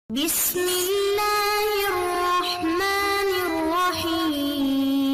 بسم اللہ الرحمن الرحیم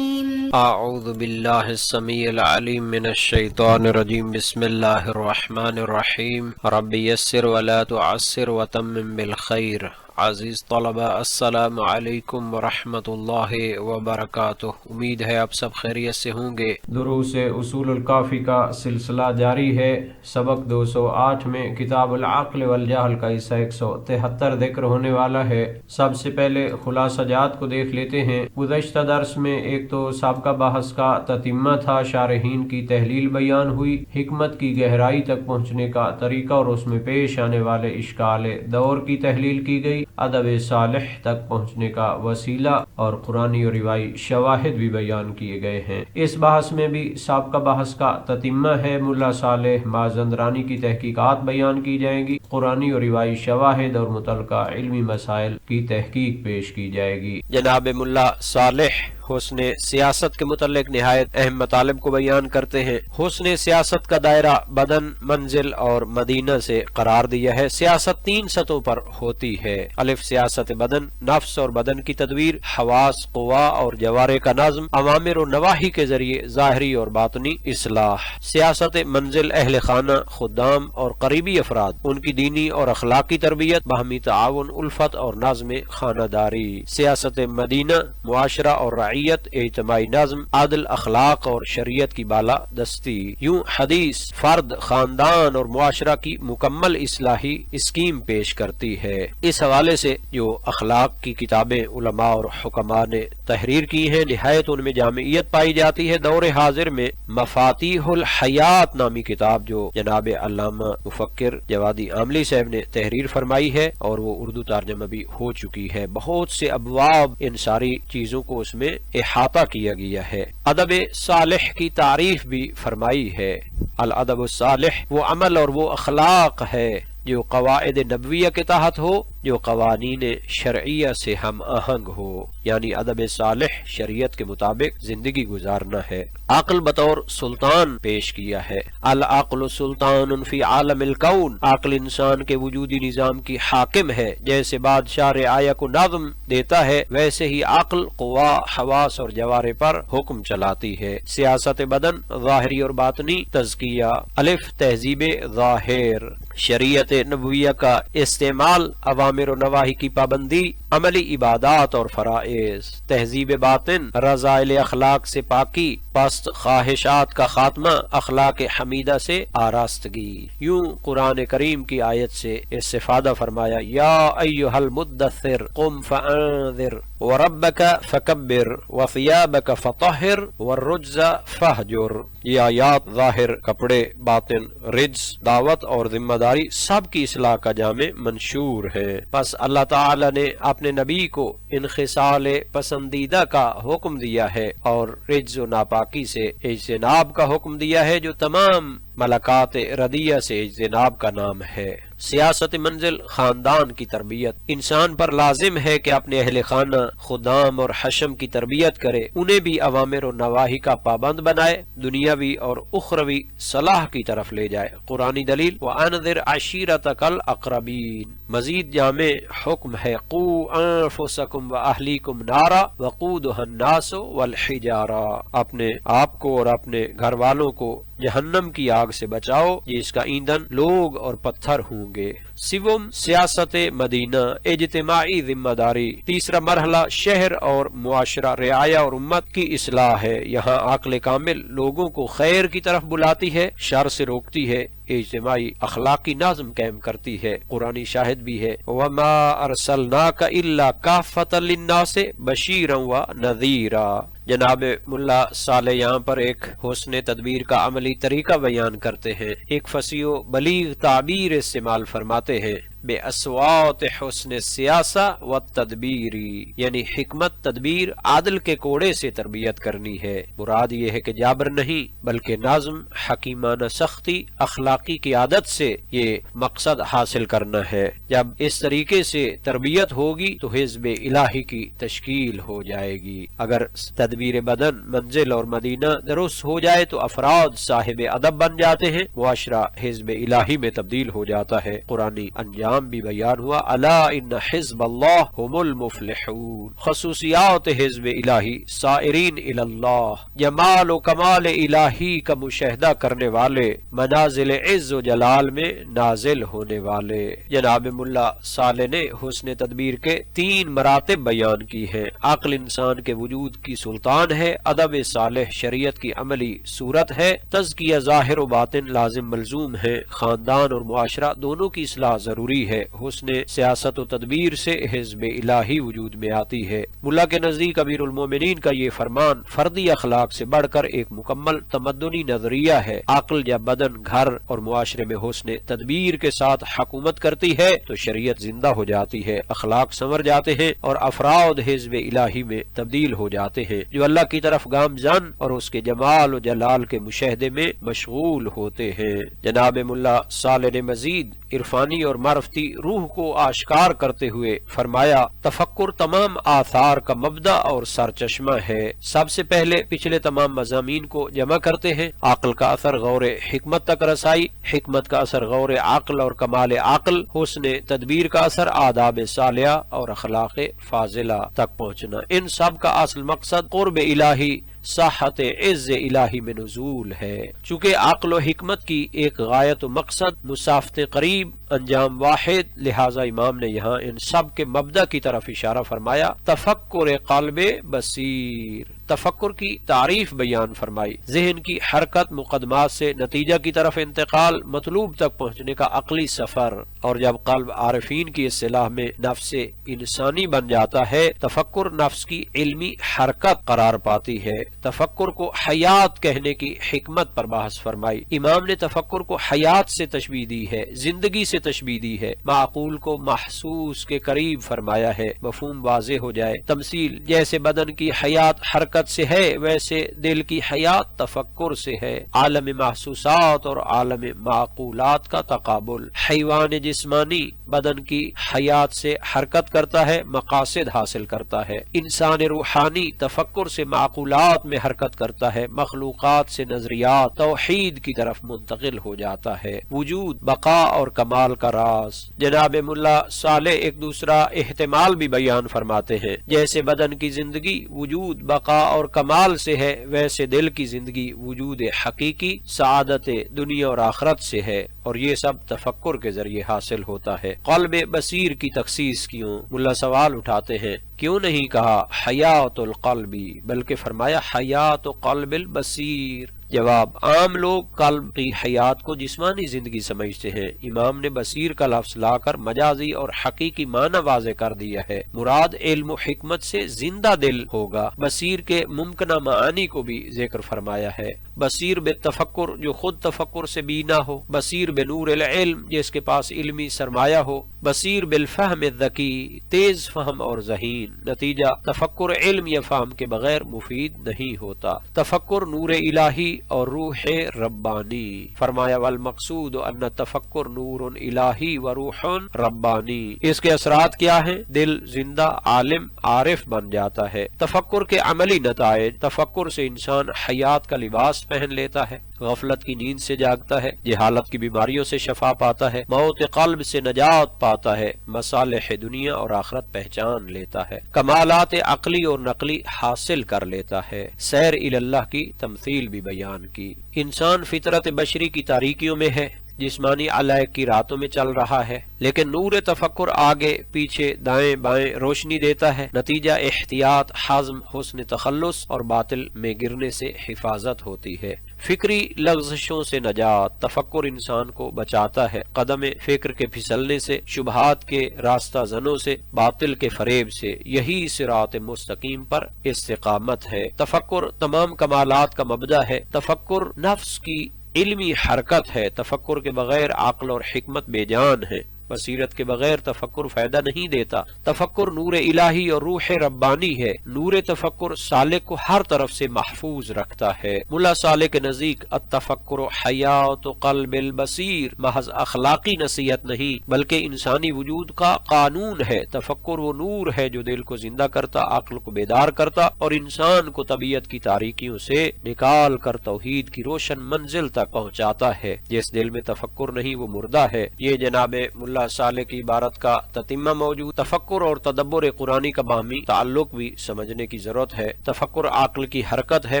اعوذ باللہ السمیع العلیم من الشیطان الرجیم بسم اللہ الرحمن الرحیم رب یسر ولا تعسر وتمم بالخیر۔ عزیز طلبہ السلام علیکم ورحمۃ اللہ وبرکاتہ، امید ہے آپ سب خیریت سے ہوں گے۔ دروس اصول الکافی کا سلسلہ جاری ہے۔ سبق 208 میں کتاب العقل والجہل کا حصہ 173 ذکر ہونے والا ہے۔ سب سے پہلے خلاصہ جات کو دیکھ لیتے ہیں۔ گزشتہ درس میں ایک تو سابقہ بحث کا تتمہ تھا، شارحین کی تحلیل بیان ہوئی، حکمت کی گہرائی تک پہنچنے کا طریقہ اور اس میں پیش آنے والے اشکال دور کی تحلیل کی گئی، ادب صالح تک پہنچنے کا وسیلہ اور قرآنی اور روایی شواہد بھی بیان کیے گئے ہیں۔ اس بحث میں بھی سابقہ بحث کا تتمہ ہے، ملا صالح مازندرانی کی تحقیقات بیان کی جائیں گی، قرآنی اور روایی شواہد اور متعلقہ علمی مسائل کی تحقیق پیش کی جائے گی۔ جناب ملا صالح حسن سیاست کے متعلق نہایت اہم مطالب کو بیان کرتے ہیں۔ حسن سیاست کا دائرہ بدن، منزل اور مدینہ سے قرار دیا ہے۔ سیاست 3 سطحوں پر ہوتی ہے۔ الف سیاست بدن، نفس اور بدن کی تدبیر، حواس، قوا اور جوارح کا نظم، اوامر و نواہی کے ذریعے ظاہری اور باطنی اصلاح۔ سیاست منزل، اہل خانہ، خدام اور قریبی افراد، ان کی دینی اور اخلاقی تربیت، باہمی تعاون، الفت اور نظم خانہ داری۔ سیاست مدینہ، معاشرہ اور رعیت، اجتماعی نظم، عدل، اخلاق اور شریعت کی بالا دستی۔ یوں حدیث فرد، خاندان اور معاشرہ کی مکمل اصلاحی اسکیم پیش کرتی ہے۔ اس حوالے سے جو اخلاق کی کتابیں علماء اور حکماء نے تحریر کی ہیں، نہایت ان میں جامعیت پائی جاتی ہے۔ دور حاضر میں مفاتیح الحیات نامی کتاب جو جناب علامہ مفکر جوادی عاملی صاحب نے تحریر فرمائی ہے اور وہ اردو ترجمہ بھی ہو چکی ہے، بہت سے ابواب ان ساری چیزوں کو اس میں احاطہ کیا گیا ہے۔ ادب صالح کی تعریف بھی فرمائی ہے۔ الادب الصالح وہ عمل اور وہ اخلاق ہے جو قواعد نبویہ کے تحت ہو، جو قوانین شرعیہ سے ہم آہنگ ہو، یعنی ادب صالح شریعت کے مطابق زندگی گزارنا ہے۔ عقل بطور سلطان پیش کیا ہے۔ العقل سلطان فی عالم الکون، عقل انسان کے وجودی نظام کی حاکم ہے۔ جیسے بادشاہ رعایا کو نظم دیتا ہے، ویسے ہی عقل قوا، حواس اور جوارح پر حکم چلاتی ہے۔ سیاست بدن، ظاہری اور باطنی تزکیہ۔ الف تہذیب ظاہر، شریعت نبویہ کا استعمال، اوامر و نواہی کی پابندی، عملی عبادات اور فرائض۔ تہذیب باطن، رذائل اخلاق سے پاکی، پست خواہشات کا خاتمہ، اخلاق حمیدہ سے آراستگی۔ یوں قرآن کریم کی آیت سے استفادہ فرمایا، یا ایھا المدثر قم فانذر وربک فکبر وثیابک فطہر والرجز فہجر۔ یہ آیات ظاہر، کپڑے، باطن، رجز، دعوت اور ذمہ داری سب کی اصلاح کا جامع منشور ہے۔ پس اللہ تعالی نے اپنے نبی کو انخصال پسندیدہ کا حکم دیا ہے اور رجز و ناپاکی سے اجتناب کا حکم دیا ہے، جو تمام ملکات ردیہ سے اجتناب کا نام ہے۔ سیاست منزل، خاندان کی تربیت، انسان پر لازم ہے کہ اپنے اہل خانہ، خدام اور حشم کی تربیت کرے، انہیں بھی اوامر و نواہی کا پابند بنائے، دنیاوی اور اخروی صلاح کی طرف لے جائے۔ قرآنی دلیل وَأَنذِرْ عَشِيرَتَكَ الْأَقْرَبِينَ، مزید جامع حکم ہے قُوا أَنفُسَكُمْ وَأَهْلِيكُمْ نَارًا وَقُودُهَا النَّاسُ وَالْحِجَارَةُ، اپنے آپ کو اور اپنے گھر والوں کو جہنم کی آگ سے بچاؤ جس کا ایندھن لوگ اور پتھر ہوں گے۔ سوم سیاست مدینہ، اجتماعی ذمہ داری۔ تیسرا مرحلہ شہر اور معاشرہ، رعایا اور امت کی اصلاح ہے۔ یہاں عقل کامل لوگوں کو خیر کی طرف بلاتی ہے، شر سے روکتی ہے، اجتماعی اخلاقی نظم قائم کرتی ہے۔ قرآنی شاہد بھی ہے وَمَا أَرْسَلْنَاكَ إِلَّا كَافَّةً لِلنَّاسِ بَشِيرًا وَنَذِيرًا۔ جناب ملا صالح یہاں پر ایک حسن تدبیر کا عملی طریقہ بیان کرتے ہیں، ایک فصیح و بلیغ تعبیر استعمال فرماتے ہیں، بے اسوات حسن سیاسہ و تدبیری، یعنی حکمت، تدبیر، عادل کے کوڑے سے تربیت کرنی ہے۔ مراد یہ ہے کہ جابر نہیں بلکہ نظم، حکیمانہ سختی، اخلاقی کی عادت سے یہ مقصد حاصل کرنا ہے۔ جب اس طریقے سے تربیت ہوگی تو حزب الہی کی تشکیل ہو جائے گی۔ اگر تدبیر بدن، منزل اور مدینہ درست ہو جائے تو افراد صاحب ادب بن جاتے ہیں، معاشرہ حزب الہی میں تبدیل ہو جاتا ہے، قرآنی انجام نظام بھی بیان ہوا، الا ان حزب اللہ هم المفلحون، خصوصیات حزب الہی، سائرین الی اللہ، جمال و کمال الہی کا مشاہدہ کرنے والے، منازل عز و جلال میں نازل ہونے والے۔ جناب ملا صالح نے حسن تدبیر کے 3 مراتب بیان کی ہیں۔ عقل انسان کے وجود کی سلطان ہے، ادب صالح شریعت کی عملی صورت ہے، تزکیہ ظاہر و باطن لازم ملزوم ہے، خاندان اور معاشرہ دونوں کی اصلاح ضروری ہے، حسن سیاست و تدبیر سے حزب الہی وجود میں آتی ہے۔ ملا کے نزدیک امیر المومنین کا یہ فرمان فردی اخلاق سے بڑھ کر ایک مکمل تمدنی نظریہ ہے۔ عقل یا بدن گھر اور معاشرے میں حسن تدبیر کے ساتھ حکومت کرتی ہے تو شریعت زندہ ہو جاتی ہے، اخلاق سنور جاتے ہیں اور افراد حزب الہی میں تبدیل ہو جاتے ہیں جو اللہ کی طرف گامزن اور اس کے جمال و جلال کے مشاہدے میں مشغول ہوتے ہیں۔ جناب ملا صالح نے مزید عرفانی اور معرفتی روح کو آشکار کرتے ہوئے فرمایا، تفکر تمام آثار کا مبدأ اور سرچشمہ ہے۔ سب سے پہلے پچھلے تمام مضامین کو جمع کرتے ہیں، عقل کا اثر غور حکمت تک رسائی، حکمت کا اثر غور عقل اور کمال عقل، حسن تدبیر کا اثر آداب صالحہ اور اخلاق فاضلہ تک پہنچنا۔ ان سب کا اصل مقصد قرب الہی، صحت عز الہی میں نزول ہے۔ چونکہ عقل و حکمت کی ایک غایت و مقصد مسافت قریب، انجام واحد، لہذا امام نے یہاں ان سب کے مبدأ کی طرف اشارہ فرمایا، تفکر قلب بصیر۔ تفکر کی تعریف بیان فرمائی، ذہن کی حرکت، مقدمات سے نتیجہ کی طرف انتقال، مطلوب تک پہنچنے کا عقلی سفر۔ اور جب قلب عارفین کی اصطلاح میں نفس انسانی بن جاتا ہے، تفکر نفس کی علمی حرکت قرار پاتی ہے۔ تفکر کو حیات کہنے کی حکمت پر بحث فرمائی۔ امام نے تفکر کو حیات سے تشبیہ دی ہے، زندگی سے تشبیہ دی ہے، معقول کو محسوس کے قریب فرمایا ہے۔ مفہوم واضح ہو جائے، تمثیل جیسے بدن کی حیات حرکت سے ہے ویسے دل کی حیات تفکر سے ہے۔ عالم محسوسات اور عالم معقولات کا تقابل، حیوان جسمانی بدن کی حیات سے حرکت کرتا ہے، مقاصد حاصل کرتا ہے، انسان روحانی تفکر سے معقولات میں حرکت کرتا ہے، مخلوقات سے نظریات توحید کی طرف منتقل ہو جاتا ہے۔ وجود، بقا اور کمال کا راز۔ جناب ملا صالح ایک دوسرا احتمال بھی بیان فرماتے ہیں، جیسے بدن کی زندگی وجود، بقا اور کمال سے ہے ویسے دل کی زندگی وجود حقیقی، سعادت دنیا اور آخرت سے ہے، اور یہ سب تفکر کے ذریعے حاصل ہوتا ہے۔ قلب بصیر کی تخصیص کیوں؟ ملا سوال اٹھاتے ہیں، کیوں نہیں کہا حیات القلبی بلکہ فرمایا حیات قلب البصیر؟ جواب، عام لوگ قلب کی حیات کو جسمانی زندگی سمجھتے ہیں، امام نے بصیر کا لفظ لا کر مجازی اور حقیقی معنی واضح کر دیا ہے، مراد علم و حکمت سے زندہ دل ہوگا۔ بصیر کے ممکنہ معانی کو بھی ذکر فرمایا ہے، بصیر بالتفکر جو خود تفکر سے بینا ہو، بصیر بنور العلم جس کے پاس علمی سرمایہ ہو، بصیر بالفہم الذکی تیز فہم اور ذہین۔ نتیجہ تفکر علم یا فہم کے بغیر مفید نہیں ہوتا۔ تفکر نور الہی اور روح ربانی، فرمایا والمقصود ان تفکر نور الہی و روح ربانی۔ اس کے اثرات کیا ہیں؟ دل زندہ، عالم، عارف بن جاتا ہے۔ تفکر کے عملی نتائج، تفکر سے انسان حیات کا لباس پہن لیتا ہے، غفلت کی نیند سے جاگتا ہے، جہالت کی بیماریوں سے شفا پاتا ہے، موت قلب سے نجات پاتا ہے، مصالح دنیا اور آخرت پہچان لیتا ہے، کمالات عقلی اور نقلی حاصل کر لیتا ہے۔ سیر الی اللہ کی تمثیل بھی بیان کی۔ انسان فطرت بشری کی تاریکیوں میں ہے، جسمانی علائق کی راتوں میں چل رہا ہے، لیکن نور تفکر آگے پیچھے دائیں بائیں روشنی دیتا ہے، نتیجہ احتیاط، حزم، حسن تخلص اور باطل میں گرنے سے حفاظت ہوتی ہے۔ فکری لغزشوں سے نجات، تفکر انسان کو بچاتا ہے، قدم فکر کے پھسلنے سے، شبہات کے راستہ زنوں سے، باطل کے فریب سے، یہی صراط مستقیم پر استقامت ہے۔ تفکر تمام کمالات کا مبدأ ہے، تفکر نفس کی علمی حرکت ہے، تفکر کے بغیر عقل اور حکمت بے جان ہے، بصیرت کے بغیر تفکر فائدہ نہیں دیتا۔ تفکر نور الہی اور روح ربانی ہے، نور تفکر سالک کو ہر طرف سے محفوظ رکھتا ہے۔ ملا صالح کے نزدیک التفکر حیات قلب البصیر محض اخلاقی نصیحت نہیں بلکہ انسانی وجود کا قانون ہے۔ تفکر وہ نور ہے جو دل کو زندہ کرتا، عقل کو بیدار کرتا اور انسان کو طبیعت کی تاریکیوں سے نکال کر توحید کی روشن منزل تک پہنچاتا ہے۔ جس دل میں تفکر نہیں وہ مردہ ہے۔ یہ جناب ملا ملا صالح کی عبارت کا تتمہ موجود۔ تفکر اور تدبر قرآنی کا باہمی تعلق بھی سمجھنے کی ضرورت ہے۔ تفکر عقل کی حرکت ہے،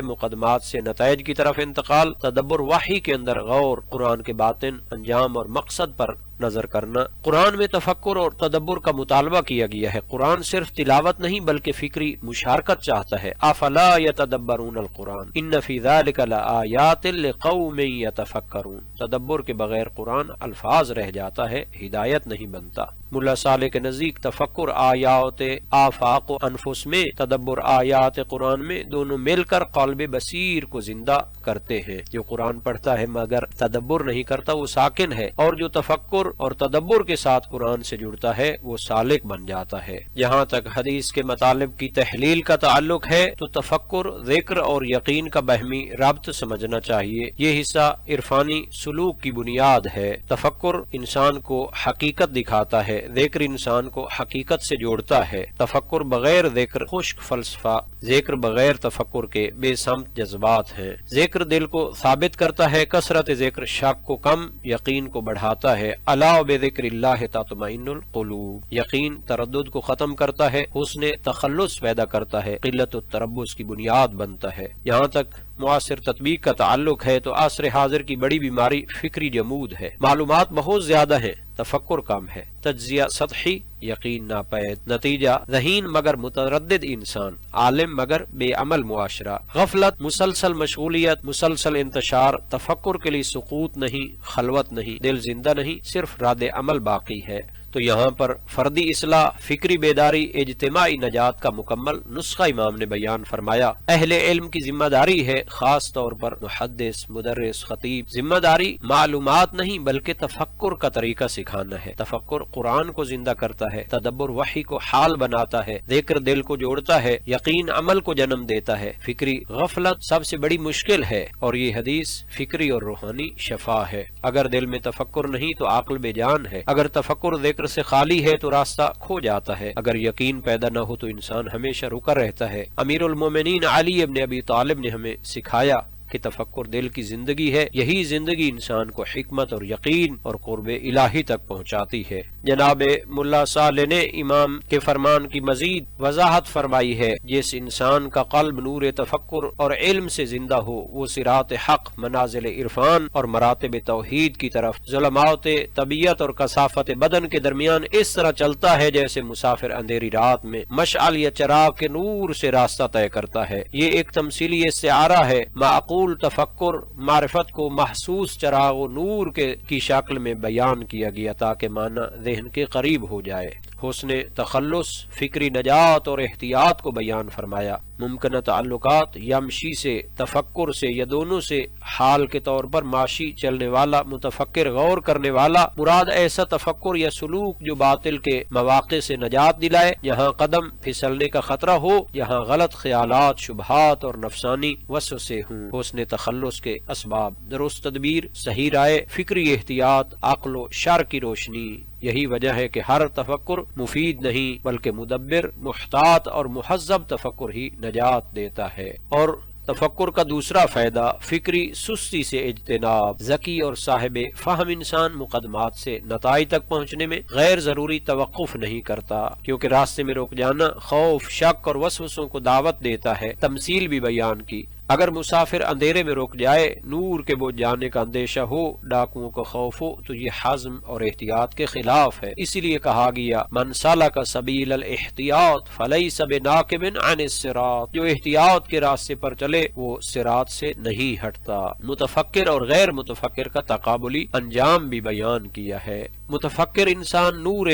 مقدمات سے نتائج کی طرف انتقال۔ تدبر وحی کے اندر غور، قرآن کے باطن، انجام اور مقصد پر نظر کرنا۔ قرآن میں تفکر اور تدبر کا مطالبہ کیا گیا ہے۔ قرآن صرف تلاوت نہیں بلکہ فکری مشارکت چاہتا ہے۔ افلا یتدبرون القرآن ان فی ذلک لآیات لقوم یتفکرون۔ تدبر کے بغیر قرآن الفاظ رہ جاتا ہے، ہدایت نہیں بنتا۔ ملا صالح کے نزدیک تفکر آیات آفاق و انفس میں، تدبر آیات قرآن میں، دونوں مل کر قلب بصیر کو زندہ کرتے ہیں۔ جو قرآن پڑھتا ہے مگر تدبر نہیں کرتا وہ ساکن ہے، اور جو تفکر اور تدبر کے ساتھ قرآن سے جڑتا ہے وہ سالک بن جاتا ہے۔ جہاں تک حدیث کے مطالب کی تحلیل کا تعلق ہے تو تفکر، ذکر اور یقین کا باہمی ربط سمجھنا چاہیے۔ یہ حصہ عرفانی سلوک کی بنیاد ہے۔ تفکر انسان کو حقیقت دکھاتا ہے، ذکر انسان کو حقیقت سے جوڑتا ہے۔ تفکر بغیر ذکر خشک فلسفہ، ذکر بغیر تفکر کے بے سمت جذبات ہیں۔ ذکر دل کو ثابت کرتا ہے، کثرت ذکر شک کو کم، یقین کو بڑھاتا ہے۔ الا بذکر اللہ تطمئن القلوب، یقین تردد کو ختم کرتا ہے، حسن تخلص پیدا کرتا ہے، قلت التربص کی بنیاد بنتا ہے۔ یہاں تک معاصر تطبیق کا تعلق ہے تو عصر حاضر کی بڑی بیماری فکری جمود ہے۔ معلومات بہت زیادہ ہیں، تفکر کم ہے، تجزیہ سطحی، یقین ناپید، نتیجہ ذہین مگر متردد انسان، عالم مگر بے عمل معاشرہ، غفلت، مسلسل مشغولیت، مسلسل انتشار۔ تفکر کے لیے سکوت نہیں، خلوت نہیں، دل زندہ نہیں، صرف رد عمل باقی ہے۔ تو یہاں پر فردی اصلاح، فکری بیداری، اجتماعی نجات کا مکمل نسخہ امام نے بیان فرمایا۔ اہل علم کی ذمہ داری ہے، خاص طور پر محدث، مدرس، خطیب، ذمہ داری معلومات نہیں بلکہ تفکر کا طریقہ سکھانا ہے۔ تفکر قرآن کو زندہ کرتا ہے، تدبر وحی کو حال بناتا ہے، ذکر دل کو جوڑتا ہے، یقین عمل کو جنم دیتا ہے۔ فکری غفلت سب سے بڑی مشکل ہے، اور یہ حدیث فکری اور روحانی شفا ہے۔ اگر دل میں تفکر نہیں تو عقل بے جان ہے، اگر تفکر ذکر سے خالی ہے تو راستہ کھو جاتا ہے، اگر یقین پیدا نہ ہو تو انسان ہمیشہ رکا رہتا ہے۔ امیر المومنین علی ابن ابی طالب نے ہمیں سکھایا کہ تفکر دل کی زندگی ہے، یہی زندگی انسان کو حکمت اور یقین اور قرب الہی تک پہنچاتی ہے۔ جناب ملا صالح نے امام کے فرمان کی مزید وضاحت فرمائی ہے، جس انسان کا قلب نور تفکر اور علم سے زندہ ہو وہ صراط حق، منازل عرفان اور مراتب توحید کی طرف ظلمات طبیعت اور کثافت بدن کے درمیان اس طرح چلتا ہے جیسے مسافر اندھیری رات میں مشعل یا چراغ کے نور سے راستہ طے کرتا ہے۔ یہ ایک تمثیلی استعارہ ہے۔ معقول تفکر معرفت کو محسوس چراغ و نور کی شکل میں بیان کیا گیا تاکہ معنی ذہن کے قریب ہو جائے۔ حسن تخلص، فکری نجات اور احتیاط کو بیان فرمایا۔ ممکنہ تعلقات یمشی سے، تفکر سے یا دونوں سے، حال کے طور پر ماشی، چلنے والا، متفکر، غور کرنے والا۔ مراد ایسا تفکر یا سلوک جو باطل کے مواقع سے نجات دلائے، جہاں قدم پھسلنے کا خطرہ ہو، جہاں غلط خیالات، شبہات اور نفسانی وسوسے ہوں۔ حسن تخلص کے اسباب: درست تدبیر، صحیح رائے، فکری احتیاط، عقل و شر کی روشنی۔ یہی وجہ ہے کہ ہر تفکر مفید نہیں بلکہ مدبر، محتاط اور مہذب تفکر ہی نجات دیتا ہے۔ اور تفکر کا دوسرا فائدہ فکری سستی سے اجتناب۔ ذکی اور صاحب فہم انسان مقدمات سے نتائج تک پہنچنے میں غیر ضروری توقف نہیں کرتا، کیونکہ راستے میں رک جانا خوف، شک اور وسوسوں کو دعوت دیتا ہے۔ تمثیل بھی بیان کی۔ اگر مسافر اندھیرے میں رک جائے، نور کے بجھ جانے کا اندیشہ ہو، ڈاکوؤں کا خوف ہو، تو یہ حزم اور احتیاط کے خلاف ہے۔ اسی لیے کہا گیا من سلک سبیل الاحتیاط فلیس بناکب عن الصراط، جو احتیاط کے راستے پر چلے وہ صراط سے نہیں ہٹتا۔ متفکر اور غیر متفکر کا تقابلی انجام بھی بیان کیا ہے۔ متفکر انسان نور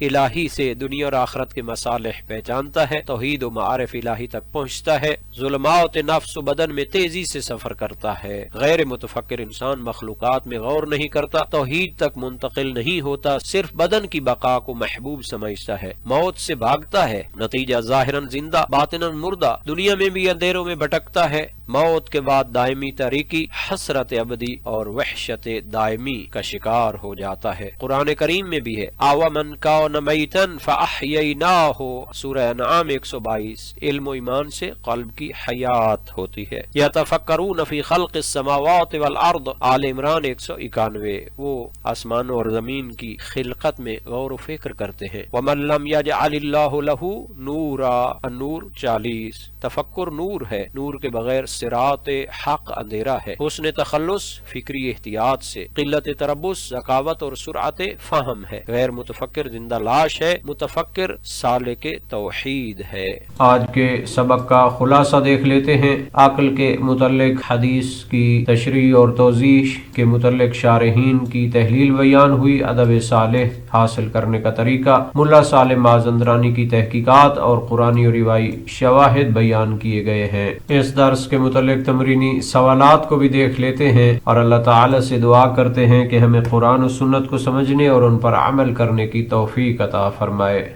الہی سے دنیا اور آخرت کے مصالح پہچانتا ہے، توحید و معارف الہی تک پہنچتا ہے، ظلمات نفس و بدن میں تیزی سے سفر کرتا ہے۔ غیر متفکر انسان مخلوقات میں غور نہیں کرتا، توحید تک منتقل نہیں ہوتا، صرف بدن کی بقا کو محبوب سمجھتا ہے، موت سے بھاگتا ہے، نتیجہ ظاہراً زندہ باطناً مردہ، دنیا میں بھی اندھیروں میں بھٹکتا ہے، موت کے بعد دائمی تاریکی حسرت ابدی اور وحشت دائمی کا شکار ہو جاتا ہے۔ قرآن کریم میں بھی ہے اَوَمَنْ كَانَ مَيْتًا فَأَحْيَيْنَاهُ سورہ انعام 122۔ علم و ایمان سے قلب کی حیات ہوتی ہے۔ يَتَفَكَّرُونَ فِي خَلْقِ السَّمَاوَاتِ وَالْأَرْضِ آل عمران 191۔ وہ آسمانوں اور زمین کی خلقت میں غور و فکر کرتے ہیں۔ وَمَن لَّمْ يَجْعَلِ اللَّهُ لَهُ نُورًا النور 40۔ تفکر نور ہے، نور کے بغیر صراط حق اندھیرا ہے۔ حسن تخلص فکری احتیاط سے، قلت تربص ذکاوت اور سرعت فہم ہے۔ غیر متفکر زندہ لاش ہے، متفکر سالک توحید ہے۔ آج کے سبق کا خلاصہ دیکھ لیتے ہیں۔ عقل کے متعلق حدیث کی تشریح اور توضیح کے متعلق شارحین کی تحلیل بیان ہوئی۔ ادب صالح حاصل کرنے کا طریقہ، ملا سالم مازندرانی کی تحقیقات اور قرآنی اور روایی شواہد بیان کیے گئے ہیں۔ اس درس کے متعلق تمرینی سوالات کو بھی دیکھ لیتے ہیں اور اللہ تعالی سے دعا کرتے ہیں کہ ہمیں قرآن و سنت کو سمجھنے اور ان پر عمل کرنے کی توفیق عطا فرمائے۔